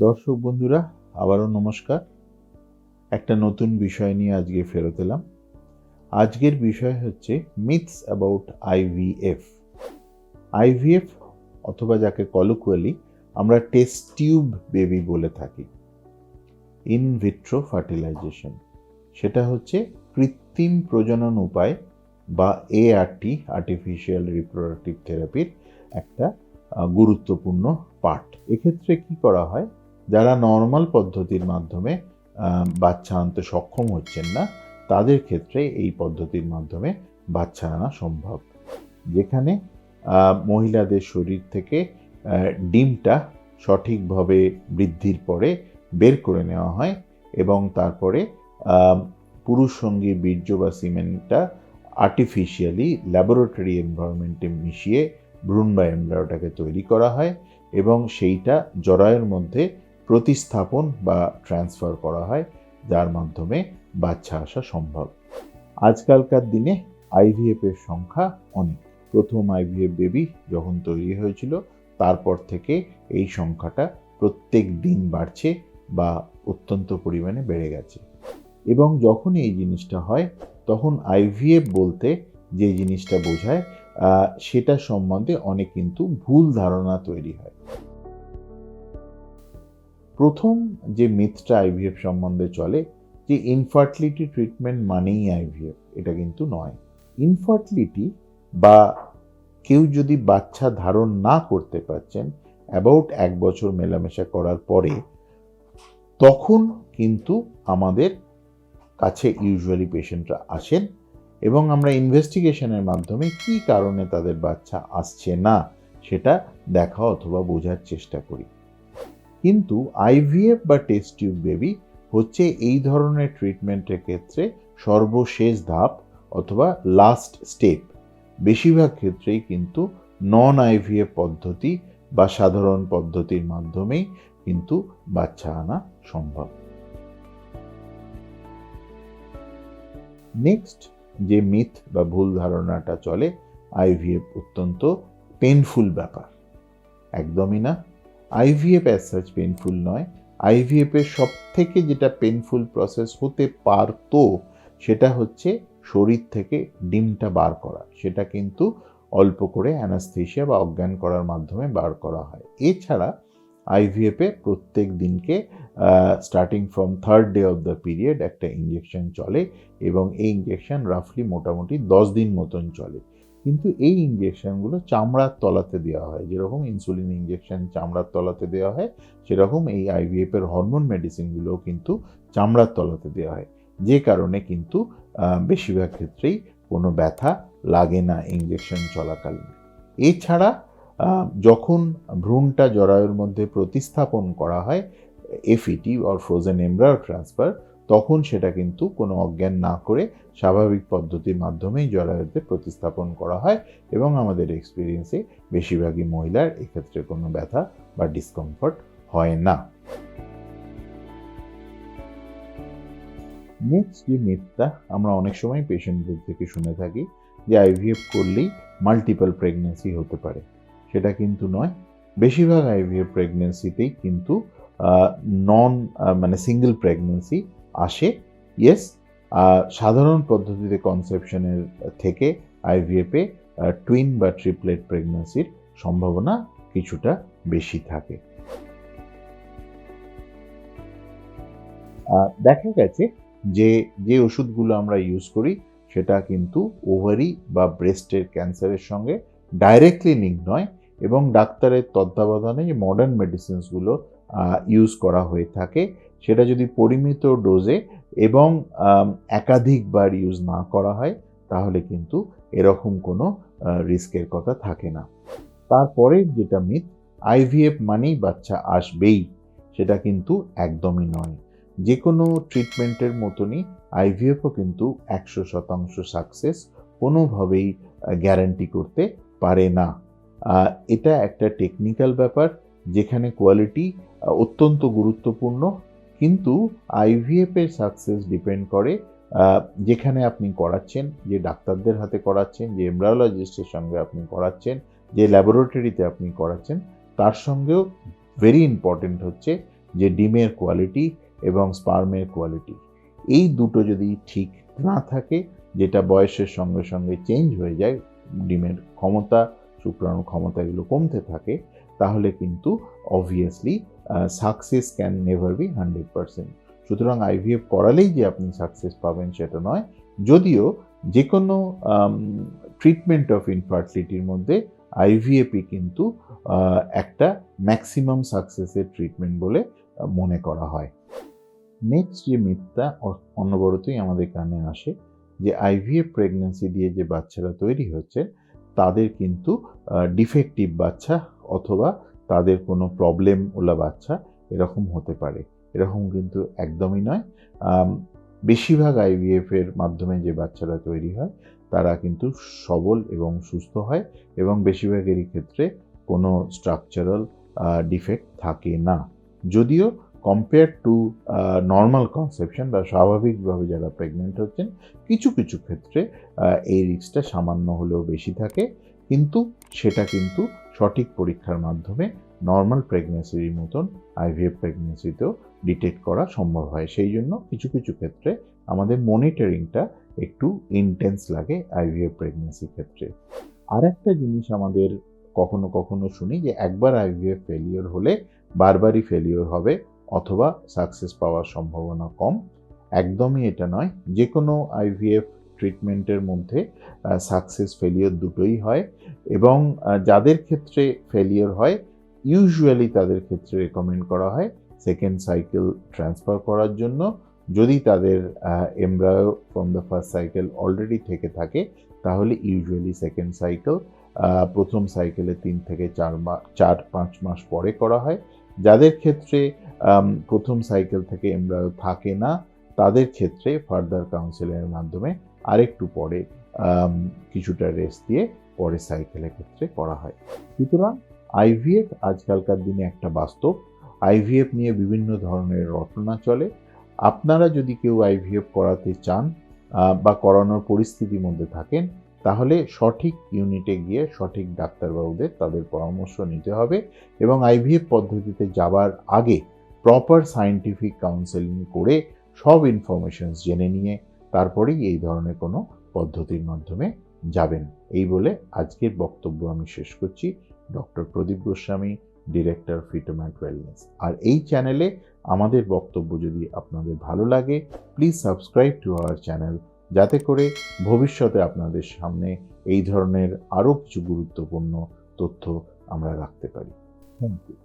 দর্শক বন্ধুরা, আবারও নমস্কার। একটা নতুন বিষয় নিয়ে আজকে ফেরত এলাম। আজকের বিষয় হচ্ছে মিথস অ্যাবাউট আইভিএফ। আইভিএফ অথবা যাকে কলোকুয়ালি আমরা টেস্ট টিউব বেবি বলে থাকি, ইন ভিট্রো ফার্টিলাইজেশন, সেটা হচ্ছে কৃত্রিম প্রজনন উপায় বা এআরটি, আর্টিফিশিয়াল রিপ্রোডাক্টিভ থেরাপির একটা গুরুত্বপূর্ণ পার্ট। এক্ষেত্রে কি করা হয়, যারা নর্মাল পদ্ধতির মাধ্যমে বাচ্চা আনতে সক্ষম হচ্ছেন না, তাদের ক্ষেত্রে এই পদ্ধতির মাধ্যমে বাচ্চা আনা সম্ভব। যেখানে মহিলাদের শরীর থেকে ডিমটা সঠিকভাবে বৃদ্ধির পরে বের করে নেওয়া হয় এবং তারপরে পুরুষ সঙ্গী বীর্য বা সিমেন্টটা আর্টিফিশিয়ালি ল্যাবরেটরি এনভায়রনমেন্টে মিশিয়ে ভ্রূণ বা এমব্রায়োটাকে তৈরি করা হয় এবং সেইটা জরায়ুর মধ্যে প্রতিস্থাপন বা ট্রান্সফার করা হয়, যার মাধ্যমে বাচ্চা আসা সম্ভব। আজকালকার দিনে আইভিএফের সংখ্যা অনেক। প্রথম আইভিএফ বেবি যখন তৈরি হয়েছিল তারপর থেকে এই সংখ্যাটা প্রত্যেক দিন বাড়ছে বা অত্যন্ত পরিমাণে বেড়ে গেছে। এবং যখন এই জিনিসটা হয় তখন আইভিএফ বলতে যে জিনিসটা বোঝায় সেটা সম্বন্ধে অনেক কিন্তু ভুল ধারণা তৈরি হয়। প্রথম যে মিথটা আইভিএফ সম্বন্ধে চলে যে ইনফার্টিলিটি ট্রিটমেন্ট মানেই আইভিএফ, এটা কিন্তু নয়। ইনফার্টিলিটি বা কেউ যদি বাচ্চা ধারণ না করতে পারছেন অ্যাবাউট 1 বছর মেলামেশা করার পরে, তখন কিন্তু আমাদের কাছে ইউজুয়ালি পেশেন্টরা আসেন এবং আমরা ইনভেস্টিগেশনের মাধ্যমে কি কারণে তাদের বাচ্চা আসছে না সেটা দেখা অথবা বোঝার চেষ্টা করি। কিন্তু আইভিএফ বা টেস্ট টিউব বেবি হচ্ছে এই ধরনের ট্রিটমেন্টের ক্ষেত্রে সর্বশেষ ধাপ অথবা লাস্ট স্টেপ। বেশিরভাগ ক্ষেত্রেই কিন্তু নন আইভিএফ পদ্ধতি বা সাধারণ পদ্ধতির মাধ্যমেই কিন্তু বাচ্চা আনা সম্ভব। নেক্সট যে মিথ বা ভুল ধারণাটা চলে, আইভিএফ অত্যন্ত পেনফুল ব্যাপার। একদমই না। আইভিএফ অ্যাজ সাচ পেনফুল নয়। আইভিএফ এর সব থেকে যেটা পেনফুল প্রসেস হতে পারতো সেটা হচ্ছে শরীর থেকে ডিমটা বার করা। সেটা কিন্তু অল্প করে অ্যানাস্থেশিয়া বা অজ্ঞান করার মাধ্যমে বার করা হয়। এছাড়া আইভিএফ এ প্রত্যেক দিনকে starting from 3rd day of the period একটা ইঞ্জেকশন চলে এবং এই ইঞ্জেকশন রাফলি মোটামুটি 10 দিন মতন চলে। কিন্তু এই ইঞ্জেকশনগুলো চামড়ার তলাতে দেওয়া হয়। যেরকম ইনসুলিন ইঞ্জেকশন চামড়ার তলাতে দেওয়া হয়, সেরকম এই আইভিএফ এর হরমোন মেডিসিনগুলোও কিন্তু চামড়ার তলাতে দেওয়া হয়, যে কারণে কিন্তু বেশিরভাগ ক্ষেত্রেই কোনো ব্যথা লাগে না ইঞ্জেকশন চলাকালীন। এছাড়া যখন ভ্রূণটা জরায়ুর মধ্যে প্রতিস্থাপন করা হয়, এফইটি অর ফ্রোজেন এমব্রায়ো ট্রান্সফার, তখন সেটা কিন্তু কোনো অজ্ঞান না করে স্বাভাবিক পদ্ধতির মাধ্যমেই জরায়ুতে প্রতিস্থাপন করা হয় এবং আমাদের এক্সপিরিয়েন্সে বেশিরভাগই মহিলার এক্ষেত্রে কোনো ব্যথা বা ডিসকমফর্ট হয় না। নেক্সট যে মিথটা আমরা অনেক সময় পেশেন্টদের থেকে শুনে থাকি যে আইভিএফ করলেই মাল্টিপল প্রেগন্যান্সি হতে পারে, সেটা কিন্তু নয়। বেশিরভাগ আইভিএফ প্রেগন্যান্সিতেই কিন্তু সিঙ্গেল প্রেগন্যান্সি আসে। ইয়েস, সাধারণ পদ্ধতিতে কনসেপশনের থেকে আইভিএফে টুইন বা ট্রিপলেট প্রেগন্যান্সির সম্ভাবনা কিছুটা বেশি থাকে। দেখা গেছে যে ওষুধগুলো আমরা ইউজ করি সেটা কিন্তু ওভারি বা ব্রেস্টের ক্যান্সারের সঙ্গে ডাইরেক্টলি লিঙ্ক নয় এবং ডাক্তারের তত্ত্বাবধানে যে মডার্ন মেডিসিনসগুলো ইউজ করা হয়ে থাকে সেটা যদি পরিমিত ডোজে এবং একাধিকবার ইউজ না করা হয় তাহলে কিন্তু এরকম কোনো রিস্কের কথা থাকে না। তারপরে যেটা মিথ, আইভিএফ মানেই বাচ্চা আসবেই, সেটা কিন্তু একদমই নয়। যে কোনো ট্রিটমেন্টের মতনই আইভিএফও কিন্তু 100% সাকসেস কোনোভাবেই গ্যারান্টি করতে পারে না। এটা একটা টেকনিক্যাল ব্যাপার যেখানে কোয়ালিটি অত্যন্ত গুরুত্বপূর্ণ, কিন্তু আইভিএফ এর সাকসেস ডিপেন্ড করে যেখানে আপনি করাচ্ছেন, যে ডাক্তারদের হাতে করাচ্ছেন, যে এমব্রায়োলজিস্টের সঙ্গে আপনি করাচ্ছেন, যে ল্যাবরেটরিতে আপনি করাচ্ছেন, তার সঙ্গেও ভেরি ইম্পর্টেন্ট হচ্ছে যে ডিমের কোয়ালিটি এবং স্পার্মের কোয়ালিটি, এই দুটো যদি ঠিক না থাকে, যেটা বয়সের সঙ্গে সঙ্গে চেঞ্জ হয়ে যায়, ডিমের ক্ষমতা, শুক্রাণুর ক্ষমতা এগুলো কমতে থাকে, তাহলে কিন্তু obviously success can never be 100%। সুতরাং আইভিএফ করালেই যে আপনি সাকসেস পাবেন সেটা নয়, যদিও যে কোনো ট্রিটমেন্ট অফ ইনফার্টিলিটির মধ্যে আইভিএফই কিন্তু একটা ম্যাক্সিমাম সাকসেসের ট্রিটমেন্ট বলে মনে করা হয়। নেক্সট যে মিথটা অনবরতই আমাদের কানে আসে, যে আইভিএফ প্রেগন্যান্সি দিয়ে যে বাচ্চারা তৈরি হচ্ছে তাদের কিন্তু ডিফেক্টিভ বাচ্চা অথবা তাদের কোনো প্রবলেম ওলা বাচ্চা এরকম হতে পারে। এরকম কিন্তু একদমই নয়। বেশিরভাগ আইভিএফ এর মাধ্যমে যে বাচ্চারা তৈরি হয় তারা কিন্তু সবল এবং সুস্থ হয়, এবং বেশিরভাগেরই ক্ষেত্রে কোনো স্ট্রাকচারাল ডিফেক্ট থাকে না। যদিও কম্পেয়ার টু নর্মাল কনসেপশন বা স্বাভাবিকভাবে যারা প্রেগনেন্ট হচ্ছেন, কিছু কিছু ক্ষেত্রে এই রিস্কটা সামান্য হলেও বেশি থাকে, কিন্তু সেটা কিন্তু সঠিক পরীক্ষার মাধ্যমে নর্মাল প্রেগনেন্সির মতন আইভিএফ প্রেগনেন্সিতেও ডিটেক্ট করা সম্ভব হয়। সেই জন্য কিছু কিছু ক্ষেত্রে আমাদের মনিটরিংটা একটু ইন্টেন্স লাগে আইভিএফ প্রেগনেন্সির ক্ষেত্রে। আর একটা জিনিস আমাদের কখনো কখনো শুনি যে একবার আইভিএফ ফেলিওর হলে বারবারই ফেলিওর হবে অথবা সাকসেস পাওয়ার সম্ভাবনা কম। একদমই এটা নয়। যে কোনো আইভিএফ ট্রিটমেন্টের মধ্যে সাকসেস ফেলিওর দুটোই হয়, এবং যাদের ক্ষেত্রে ফেলিওর হয় ইউজুয়ালি তাদের ক্ষেত্রে রেকমেন্ড করা হয় সেকেন্ড সাইকেল ট্রান্সফার করার জন্য। যদি তাদের embryo from the first cycle already থেকে থাকে তাহলে ইউজুয়ালি সেকেন্ড সাইকেল প্রথম সাইকেলে 3 থেকে 4-5 মাস পরে করা হয়। যাদের ক্ষেত্রে প্রথম সাইকেল থেকে এমব্রায়ো থাকে না তাদের ক্ষেত্রে ফার্দার কাউন্সেলিংয়ের মাধ্যমে আরেকটু পরে কিছুটা রেস্ট দিয়ে পরের সাইকেলের ক্ষেত্রে করা হয়। সুতরাং আইভিএফ আজকালকার দিনে একটা বাস্তব। আইভিএফ নিয়ে বিভিন্ন ধরনের রটনা চলে। আপনারা যদি কেউ আইভিএফ করাতে চান বা করানোর পরিস্থিতির মধ্যে থাকেন, তাহলে সঠিক ইউনিটে গিয়ে সঠিক ডাক্তারবাবুদের তাদের পরামর্শ নিতে হবে, এবং আইভিএফ পদ্ধতিতে যাবার আগে প্রপার সায়েন্টিফিক কাউন্সেলিং করে সব ইনফরমেশনস জেনে নিয়ে তারপরেই এই ধরনের কোনো পদ্ধতির মাধ্যমে যাবেন। এই বলে আজকের বক্তব্য আমি শেষ করছি। ডক্টর প্রদীপ গোস্বামী, ডিরেক্টর ফিটোম্যাট ওয়েলনেস। আর এই চ্যানেলে আমাদের বক্তব্য যদি আপনাদের ভালো লাগে, please subscribe to our channel, যাতে করে ভবিষ্যতে আপনাদের সামনে এই ধরনের আরও কিছু গুরুত্বপূর্ণ তথ্য আমরা রাখতে পারি। Thank you.